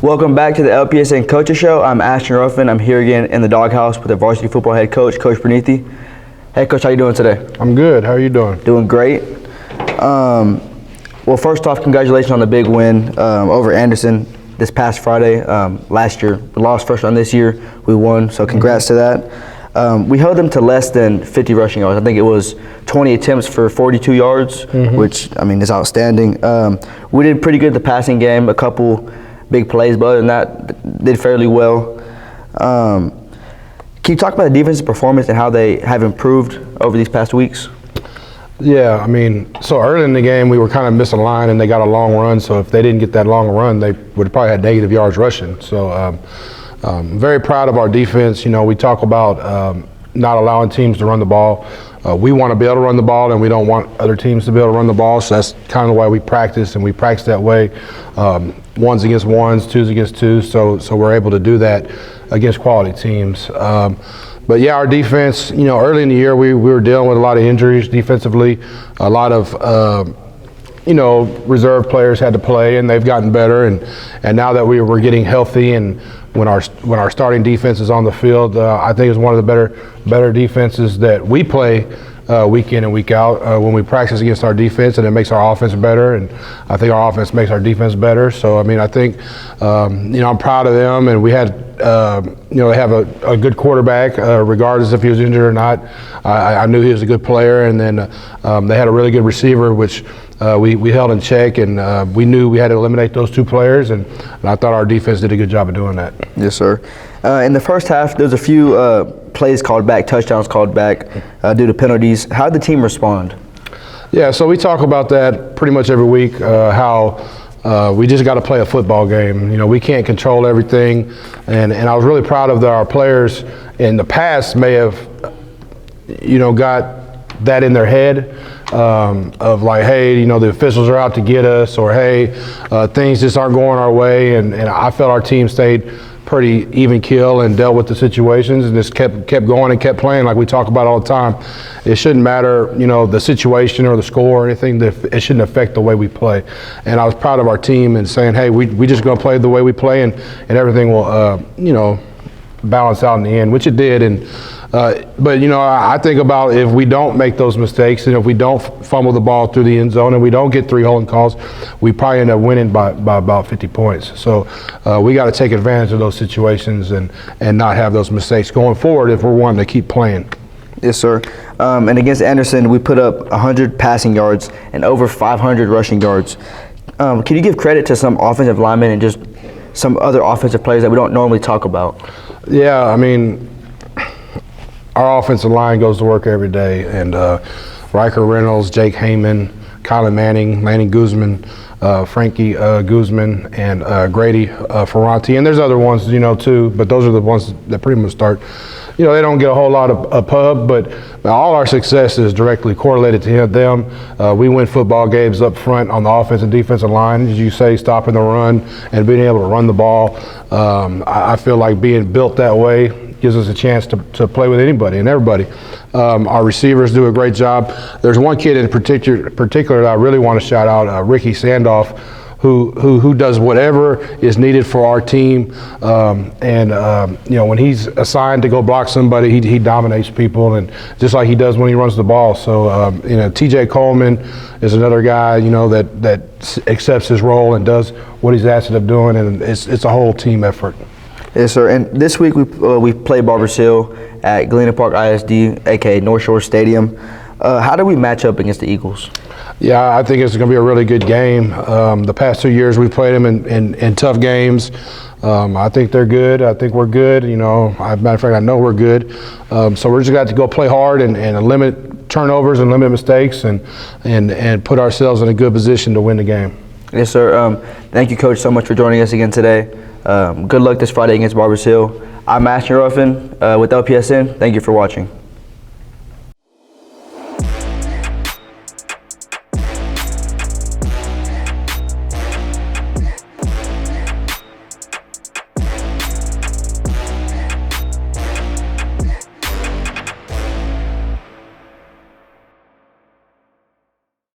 Welcome back to the LPSN Coaches Show. I'm Ashton Ruffin. I'm here again in the doghouse with the varsity football head coach, Coach Bernethi. Hey, Coach, how you doing today? I'm good. How are you doing? Doing great. Well, first off, congratulations on the big win over Anderson this past Friday. Last year, we lost first round. This year, we won, so congrats to that. We held them to less than 50 rushing yards. I think it was 20 attempts for 42 yards, which, I mean, is outstanding. We did pretty good at the passing game, a couple big plays, but other than that, did fairly well. Can you talk about the defensive performance and how they have improved over these past weeks? Yeah, I mean, so early in the game, we were kind of misaligned, and they got a long run. So if they didn't get that long run, they would have probably had negative yards rushing. So very proud of our defense. You know, we talk about not allowing teams to run the ball. We want to be able to run the ball, and we don't want other teams to be able to run the ball. So that's kind of the way we practice, and we practice that way. Ones against ones, twos against twos. So we're able to do that against quality teams. But yeah, our defense, you know, early in the year we were dealing with a lot of injuries defensively. A lot of you know, reserve players had to play, and they've gotten better. And now that we're getting healthy, and when our starting defense is on the field, I think it's one of the better defenses that we play week in and week out when we practice against our defense, and it makes our offense better. And I think our offense makes our defense better. So I mean, I think you know, I'm proud of them, and we had you know, they have a good quarterback, regardless if he was injured or not. I knew he was a good player, and then they had a really good receiver, which we held in check, and we knew we had to eliminate those two players, and I thought our defense did a good job of doing that. Yes, sir. In the first half, there was a few plays called back, touchdowns called back due to penalties. How did the team respond? Yeah, so we talk about that pretty much every week, how we just got to play a football game. You know, we can't control everything, and I was really proud of our players in the past may have, you know, got that in their head of like, hey, you know, the officials are out to get us, or hey, things just aren't going our way, and I felt our team stayed pretty even keel and dealt with the situations and just kept going and kept playing like we talk about all the time. It shouldn't matter, you know, the situation or the score or anything. It shouldn't affect the way we play. And I was proud of our team and saying, hey, we just gonna play the way we play, and everything will, you know, balance out in the end, which it did. And but you know, I think about if we don't make those mistakes, and if we don't fumble the ball through the end zone, and we don't get 3 holding calls, we probably end up winning by about 50 points. So we got to take advantage of those situations and not have those mistakes going forward if we're wanting to keep playing. Yes, sir. And against Anderson, we put up 100 passing yards and over 500 rushing yards. Can you give credit to some offensive linemen and just some other offensive players that we don't normally talk about? Yeah, I mean, our offensive line goes to work every day, and Riker Reynolds, Jake Heyman, Colin Manning, Lanny Guzman, Frankie Guzman, and Grady Ferranti, and there's other ones, you know, too, but those are the ones that pretty much start. You know, they don't get a whole lot of pub, but all our success is directly correlated to them. We win football games up front on the offensive and defensive line, as you say, stopping the run and being able to run the ball. I feel like being built that way gives us a chance to play with anybody and everybody. Our receivers do a great job. There's one kid in particular that I really want to shout out, Ricky Sandoff, who does whatever is needed for our team. You know, when he's assigned to go block somebody, he dominates people, and just like he does when he runs the ball. So, you know, TJ Coleman is another guy, you know, that accepts his role and does what he's asked of doing, and it's a whole team effort. Yes, sir. And this week we play Barbers Hill at Galena Park ISD, aka North Shore Stadium. How do we match up against the Eagles? Yeah, I think it's going to be a really good game. The past 2 years we've played them in tough games. I think they're good. I think we're good. You know, as a matter of fact, I know we're good. So we're just got to go play hard and limit turnovers and limit mistakes and put ourselves in a good position to win the game. Yes, sir. Thank you, Coach, so much for joining us again today. Good luck this Friday against Barbers Hill. I'm Ashton Ruffin with LPSN. Thank you for watching.